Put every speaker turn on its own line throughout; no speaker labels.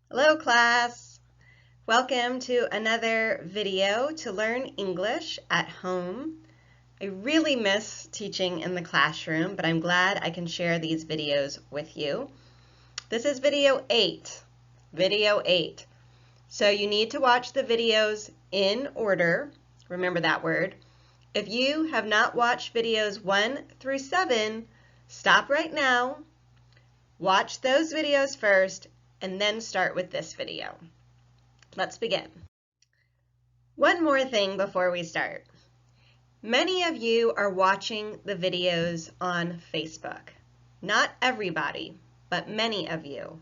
Hello class! Welcome to another video to learn English at home. I really miss teaching in the classroom, but I'm glad I can share these videos with you. This is video 8. Video 8. So you need to watch the videos in order. Remember that word. If you have not watched videos 1 through 7, stop right now. Watch those videos first and then start with this video. Let's begin. One more thing before we start. Many of you are watching the videos on Facebook. Not everybody, but many of you.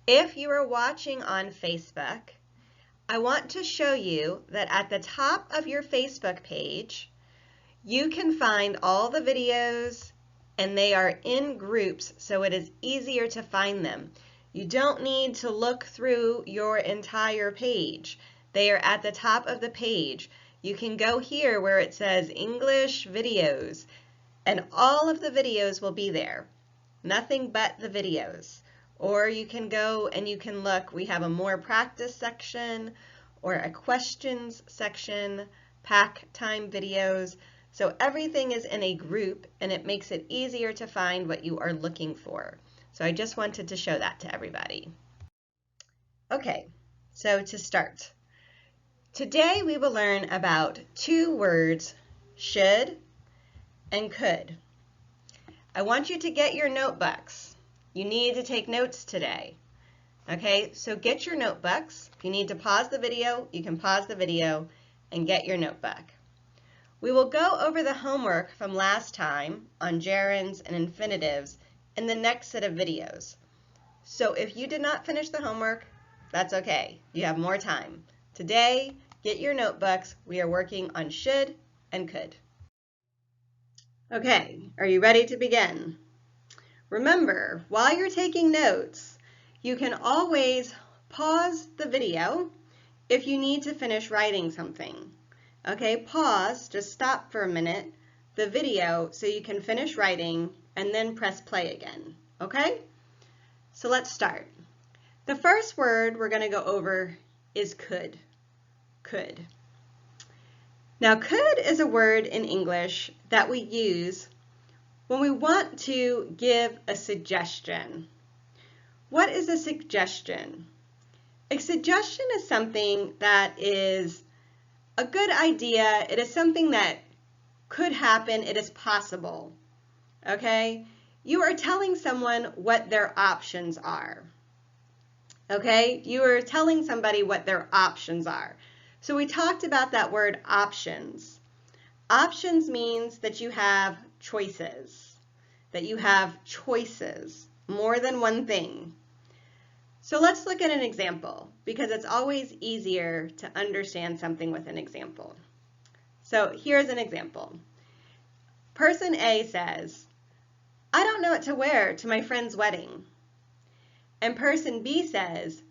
If you are watching on Facebook, I want to show you that at the top of your Facebook page, you can find all the videos and they are in groups, so it is easier to find them. You don't need to look through your entire page. They are at the top of the page. You can go here where it says English videos, and all of the videos will be there. Nothing but the videos. Or you can go and you can look. We have a more practice section or a questions section, pack time videos. So everything is in a group and it makes it easier to find what you are looking for. So I just wanted to show that to everybody. Okay, so to start. Today we will learn about two words, should and could. I want you to get your notebooks. You need to take notes today. Okay, so get your notebooks. If you need to pause the video, you can pause the video and get your notebook. We will go over the homework from last time on gerunds and infinitives in the next set of videos. So if you did not finish the homework, that's okay. You have more time. Today, get your notebooks. We are working on should and could. Okay, are you ready to begin? Remember, while you're taking notes, you can always pause the video if you need to finish writing something. Okay, pause, just stop for a minute, the video so you can finish writing and then press play again, okay? So let's start. The first word we're going to go over is could. Could. Now, could is a word in English that we use when we want to give a suggestion. What is a suggestion? A suggestion is something that is a good idea. It is something that could happen. It is possible. Okay? You are telling someone what their options are. Okay? You are telling somebody what their options are. So we talked about that word options. Options means that you have choices. That you have choices. More than one thing. So let's look at an example because it's always easier to understand something with an example. So here's an example. Person A says, I don't know what to wear to my friend's wedding. And person B says,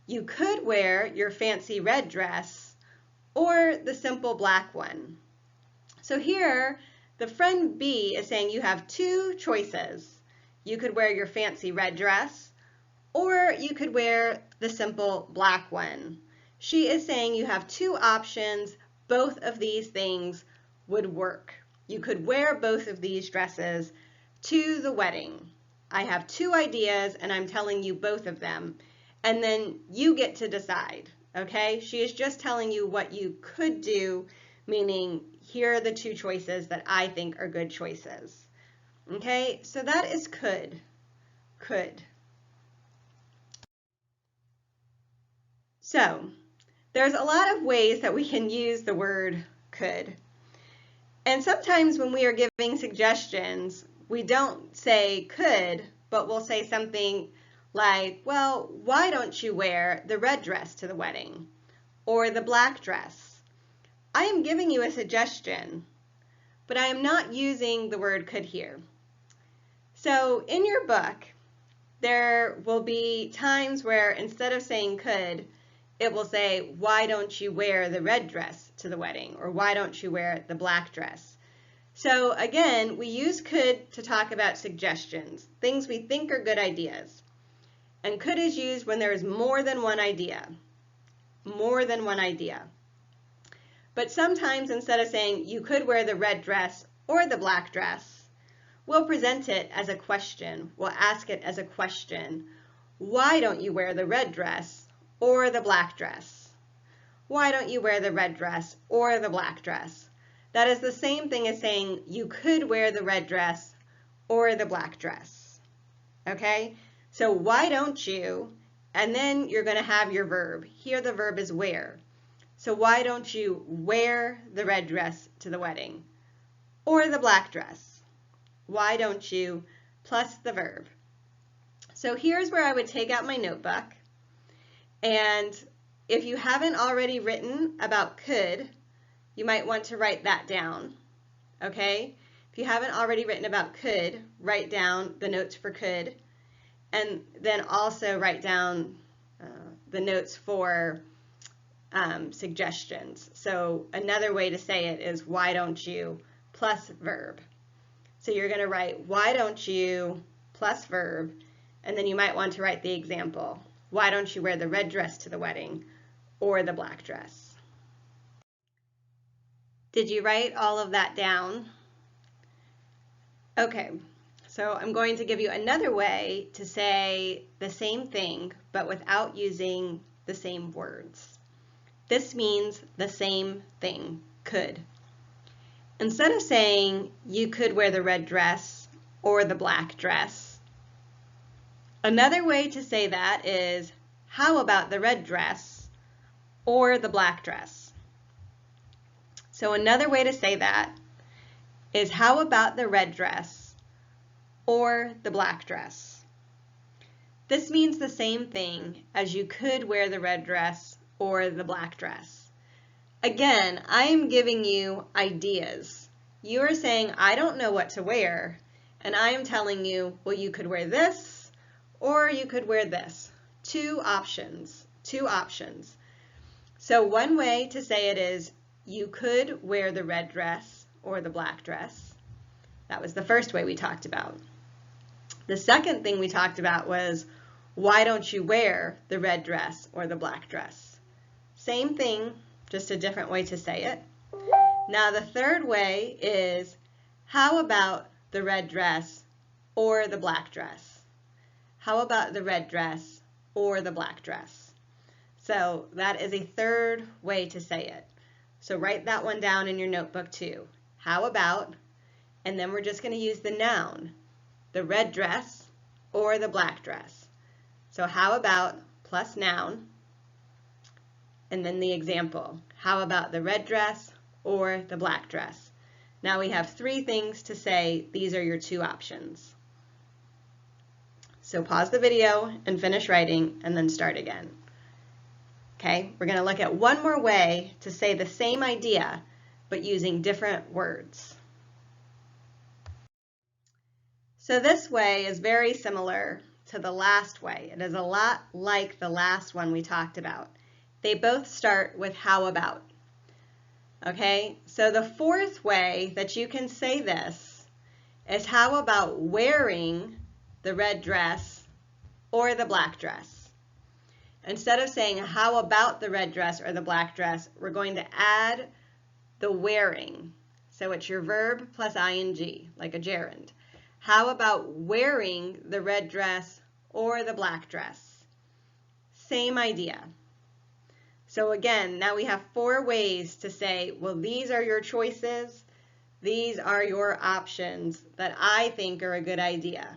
you could wear your fancy red dress or the simple black one. So here, the friend B is saying you have two choices. You could wear your fancy red dress or you could wear the simple black one. She is saying you have two options. Both of these things would work. You could wear both of these dresses to the wedding. I have two ideas and I'm telling you both of them. And then you get to decide, okay? She is just telling you what you could do, meaning here are the two choices that I think are good choices. Okay, so that is could. Could. So there's a lot of ways that we can use the word could. And sometimes when we are giving suggestions, we don't say could, but we'll say something like, well, why don't you wear the red dress to the wedding or the black dress? I am giving you a suggestion, but I am not using the word could here. So in your book, there will be times where instead of saying could, it will say, why don't you wear the red dress to the wedding? Or why don't you wear the black dress? So again, we use could to talk about suggestions, things we think are good ideas. And could is used when there is more than one idea. More than one idea. But sometimes instead of saying you could wear the red dress or the black dress, we'll present it as a question. We'll ask it as a question. Why don't you wear the red dress or the black dress? Why don't you wear the red dress or the black dress? That is the same thing as saying you could wear the red dress or the black dress. Okay? So why don't you? And then you're going to have your verb. Here the verb is wear. So why don't you wear the red dress to the wedding? Or the black dress? Why don't you plus the verb? So here's where I would take out my notebook. And if you haven't already written about could, you might want to write that down. Okay? If you haven't already written about could, write down the notes for could. And then also write down the notes for suggestions. So another way to say it is why don't you plus verb. So you're going to write why don't you plus verb, and then you might want to write the example. Why don't you wear the red dress to the wedding or the black dress? Did you write all of that down? Okay, so I'm going to give you another way to say the same thing but without using the same words. This means the same thing, could. Instead of saying you could wear the red dress or the black dress, another way to say that is how about the red dress or the black dress? So another way to say that is how about the red dress or the black dress? This means the same thing as you could wear the red dress or the black dress. Again, I am giving you ideas. You are saying, I don't know what to wear, and I am telling you, well, you could wear this or you could wear this. Two options. So one way to say it is you could wear the red dress or the black dress. That was the first way we talked about. The second thing we talked about was why don't you wear the red dress or the black dress? Same thing, just a different way to say it. Now the third way is how about the red dress or the black dress? How about the red dress or the black dress? So that is a third way to say it. So write that one down in your notebook too. How about, and then we're just going to use the noun, the red dress or the black dress. So how about plus noun, and then the example. How about the red dress or the black dress? Now we have three things to say. These are your two options. So pause the video and finish writing and then start again. Okay, we're going to look at one more way to say the same idea but using different words. So this way is very similar to the last way. It is a lot like the last one we talked about. They both start with how about. Okay, so the fourth way that you can say this is how about wearing the red dress or the black dress. Instead of saying how about the red dress or the black dress, we're going to add the wearing. So it's your verb plus ing, like a gerund. How about wearing the red dress or the black dress? Same idea. So again, now we have four ways to say, well, these are your choices. These are your options that I think are a good idea.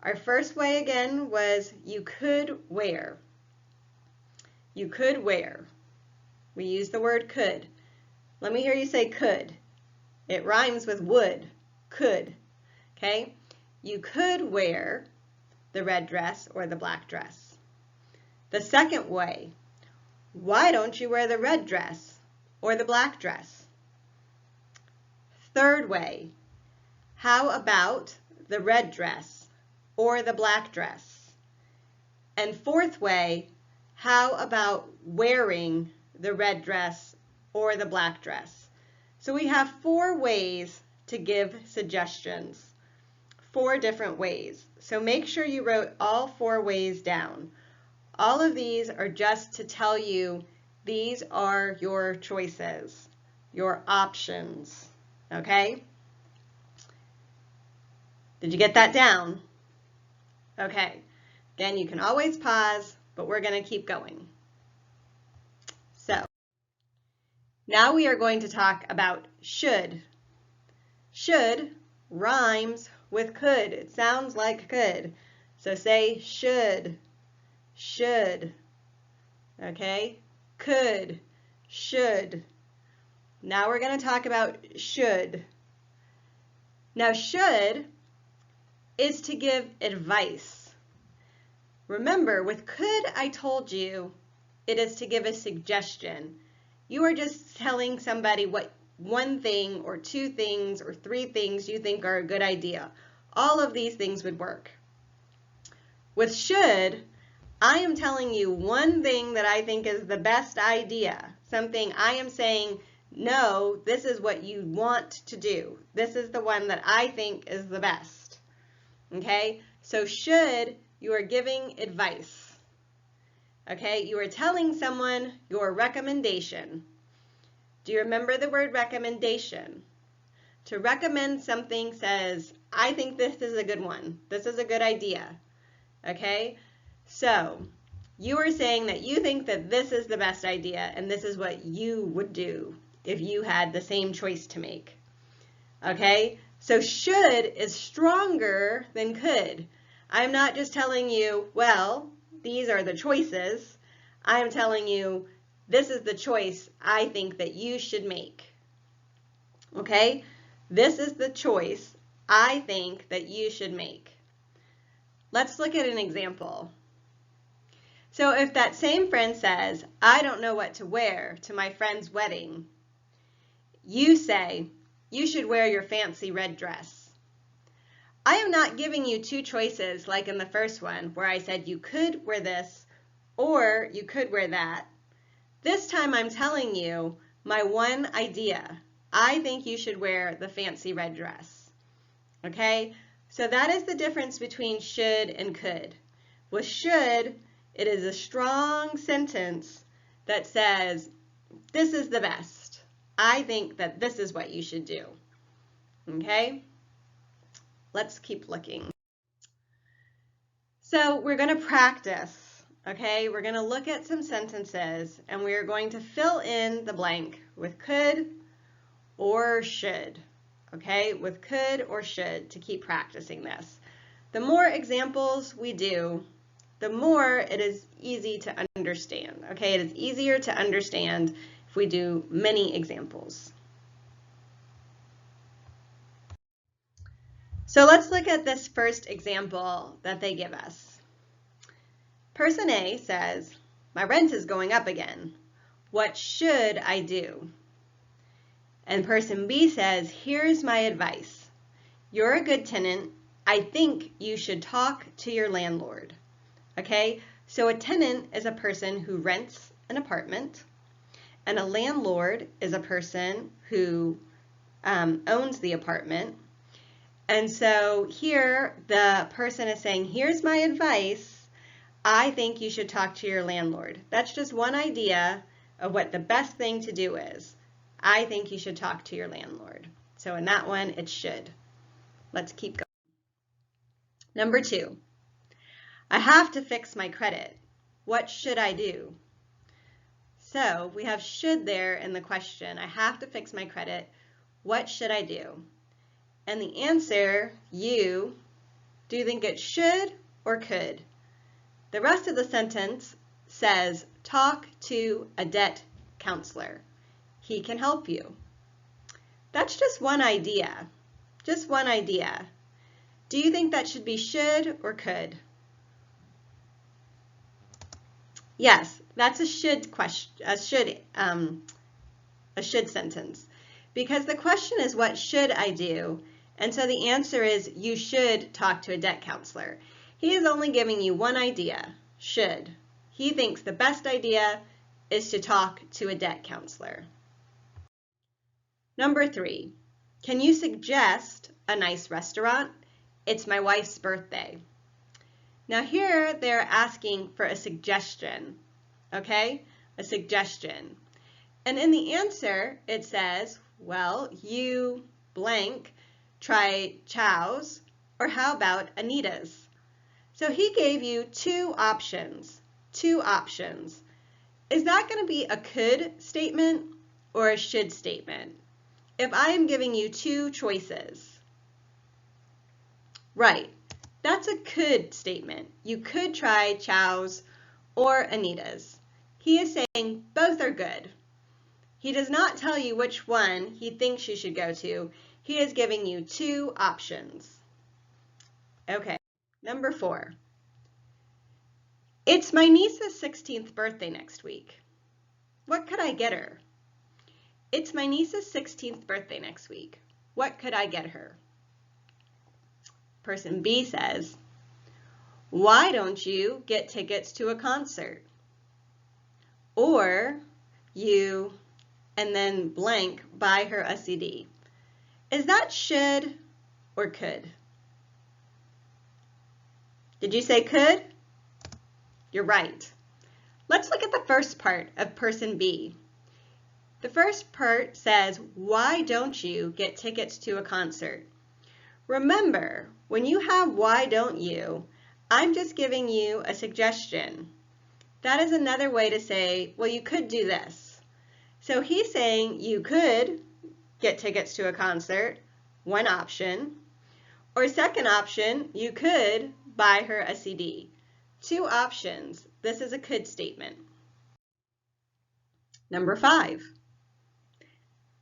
Our first way again was you could wear. You could wear. We use the word could. Let me hear you say could. It rhymes with would. Could. Okay? You could wear the red dress or the black dress. The second way, why don't you wear the red dress or the black dress? Third way, how about the red dress or the black dress? And fourth way, how about wearing the red dress or the black dress? So we have four ways to give suggestions. 4 different ways. So make sure you wrote all 4 ways down. All of these are just to tell you these are your choices, your options, okay? Did you get that down? Okay. Again, you can always pause, but we're going to keep going. So, now we are going to talk about should. Should rhymes with could. It sounds like could. So say should, should, okay? Could, should. Now we're going to talk about should. Now should is to give advice. Remember, with could, I told you, it is to give a suggestion. You are just telling somebody what one thing or 2 things or 3 things you think are a good idea. All of these things would work. With should, I am telling you one thing that I think is the best idea. Something I am saying, no, this is what you want to do. This is the one that I think is the best. Okay? So should, you are giving advice. Okay? You are telling someone your recommendation. Do you remember the word recommendation? To recommend something says, I think this is a good one. This is a good idea. Okay? So, you are saying that you think that this is the best idea and this is what you would do if you had the same choice to make. Okay? So should is stronger than could. I'm not just telling you, well, these are the choices. I'm telling you, this is the choice I think that you should make. Okay? This is the choice I think that you should make. Let's look at an example. So if that same friend says, I don't know what to wear to my friend's wedding, you say, you should wear your fancy red dress. I am not giving you 2 choices like in the first one where I said you could wear this or you could wear that. This time I'm telling you my one idea. I think you should wear the fancy red dress. Okay? So that is the difference between should and could. With should, it is a strong sentence that says, this is the best. I think that this is what you should do. Okay? Let's keep looking. So we're going to practice. Okay, we're going to look at some sentences and we are going to fill in the blank with could or should. Okay, with could or should to keep practicing this. The more examples we do, the more it is easy to understand. Okay, it is easier to understand if we do many examples. So let's look at this first example that they give us. Person A says, my rent is going up again. What should I do? And person B says, here's my advice. You're a good tenant. I think you should talk to your landlord. Okay, so a tenant is a person who rents an apartment, and a landlord is a person who owns the apartment. And so here the person is saying, here's my advice. I think you should talk to your landlord. That's just one idea of what the best thing to do is. I think you should talk to your landlord. So in that one, it should. Let's keep going. Number 2, I have to fix my credit. What should I do? So we have should there in the question. I have to fix my credit. What should I do? And the answer, do you think it should or could? The rest of the sentence says, talk to a debt counselor. He can help you. That's just one idea. Just one idea. Do you think that should be should or could? Yes, that's a should question, a should sentence. Because the question is, what should I do? And so the answer is, you should talk to a debt counselor. He is only giving you one idea, should. He thinks the best idea is to talk to a debt counselor. Number 3, can you suggest a nice restaurant? It's my wife's birthday. Now here they're asking for a suggestion, okay? A suggestion. And in the answer, it says, well, you blank try Chow's, or how about Anita's? So he gave you two options. Two options. Is that going to be a could statement or a should statement? If I am giving you two choices, right, that's a could statement. You could try Chow's or Anita's. He is saying both are good. He does not tell you which one he thinks you should go to. He is giving you two options. Okay, number 4. It's my niece's 16th birthday next week. What could I get her? It's my niece's 16th birthday next week. What could I get her? Person B says, why don't you get tickets to a concert? Or you, and then blank, buy her a CD. Is that should or could? Did you say could? You're right. Let's look at the first part of person B. The first part says, why don't you get tickets to a concert? Remember, when you have why don't you, I'm just giving you a suggestion. That is another way to say, well, you could do this. So he's saying you could get tickets to a concert, one option. Or second option, you could buy her a CD. Two options. This is a could statement. Number 5.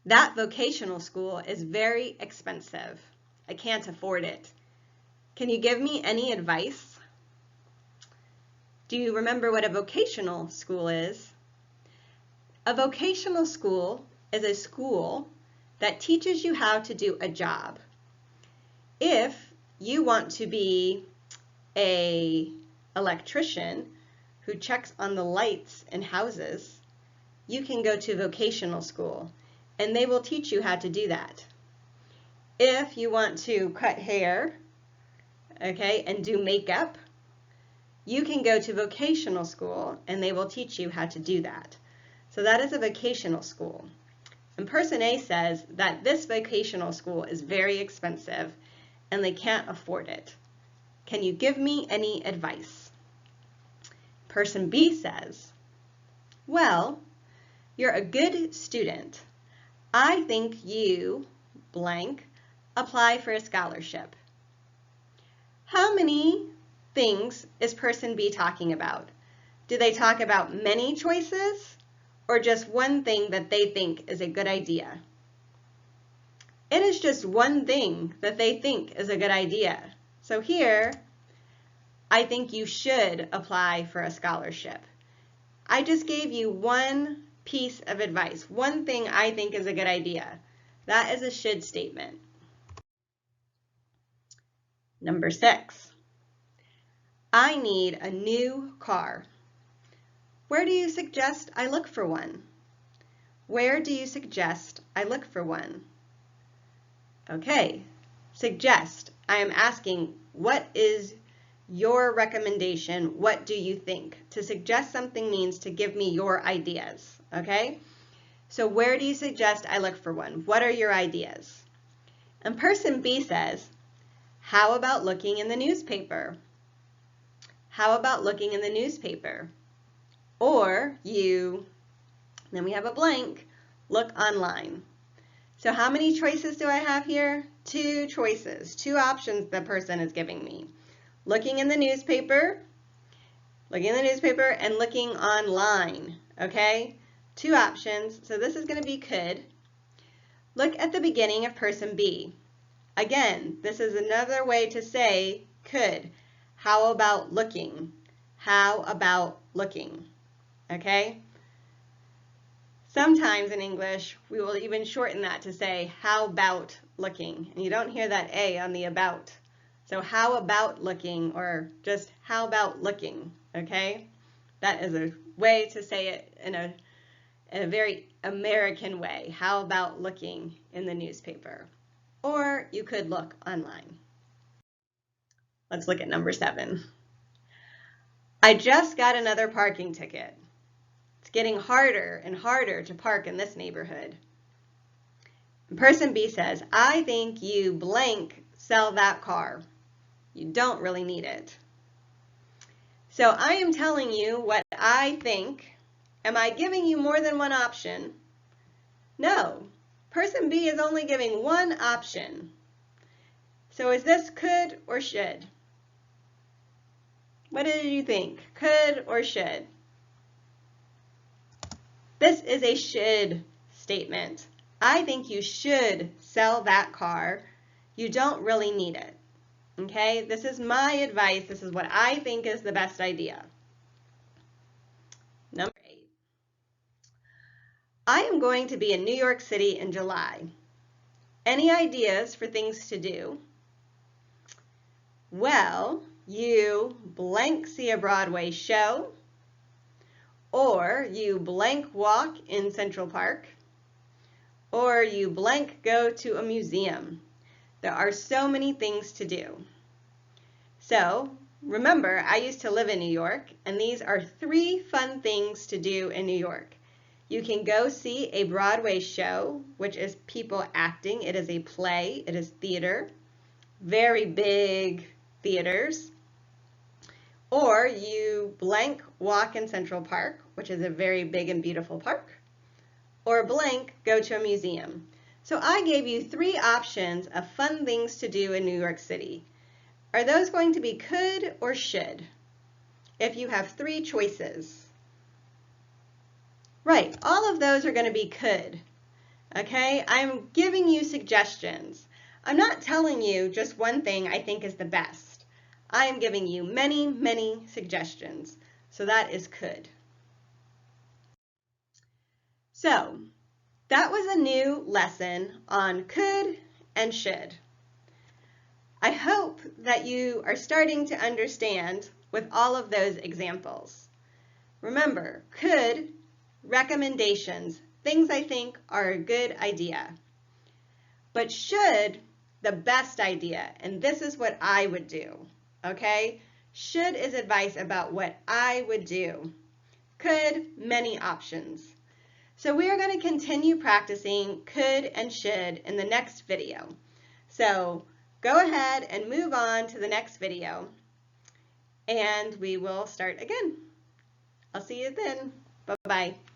That vocational school is very expensive. I can't afford it. Can you give me any advice? Do you remember what a vocational school is? A vocational school is a school that teaches you how to do a job. If you want to be an electrician who checks on the lights in houses, you can go to vocational school and they will teach you how to do that. If you want to cut hair, okay, and do makeup, you can go to vocational school and they will teach you how to do that. So that is a vocational school. And person A says that this vocational school is very expensive and they can't afford it. Can you give me any advice? Person B says, well, you're a good student. I think you, blank, apply for a scholarship. How many things is person B talking about? Do they talk about many choices or just one thing that they think is a good idea? It is just one thing that they think is a good idea. So here, I think you should apply for a scholarship. I just gave you one piece of advice, one thing I think is a good idea. That is a should statement. Number 6. I need a new car. Where do you suggest I look for one? Where do you suggest I look for one? Okay, suggest. I am asking, what is your recommendation? What do you think? To suggest something means to give me your ideas, okay? So where do you suggest I look for one? What are your ideas? And person B says, how about looking in the newspaper? How about looking in the newspaper? Or you, then we have a blank, look online. So how many choices do I have here? 2 choices, 2 options the person is giving me. Looking in the newspaper, and looking online, okay? 2 options, so this is going to be could. Look at the beginning of person B. Again, this is another way to say could. How about looking? How about looking? Okay? Sometimes in English, we will even shorten that to say, how about looking? And you don't hear that A on the about. So how about looking, or just how about looking, okay? That is a way to say it in a very American way. How about looking in the newspaper? Or you could look online. Let's look at number 7. I just got another parking ticket. It's getting harder and harder to park in this neighborhood. And person B says, I think you blank sell that car. You don't really need it. So I am telling you what I think. Am I giving you more than one option? No. Person B is only giving one option. So is this could or should? What did you think? Could or should? This is a should statement. I think you should sell that car. You don't really need it. Okay, this is my advice. This is what I think is the best idea. Number 8. I am going to be in New York City in July. Any ideas for things to do? Well, you blank see a Broadway show, or you blank walk in Central Park, or you blank go to a museum. There are so many things to do. So remember, I used to live in New York, and these are 3 fun things to do in New York. You can go see a Broadway show, which is people acting. It is a play. It is theater. Very big theaters. Or you blank walk in Central Park, which is a very big and beautiful park. Or blank go to a museum. So I gave you 3 options of fun things to do in New York City. Are those going to be could or should? If you have 3 choices. Right, all of those are going to be could. Okay, I'm giving you suggestions. I'm not telling you just one thing I think is the best. I am giving you many, many suggestions. So that is could. So that was a new lesson on could and should. I hope that you are starting to understand with all of those examples. Remember, could, recommendations, things I think are a good idea. But should, the best idea, and this is what I would do, okay? Should is advice about what I would do. Could, many options. So we are going to continue practicing could and should in the next video. So go ahead and move on to the next video, and we will start again. I'll see you then. Bye-bye.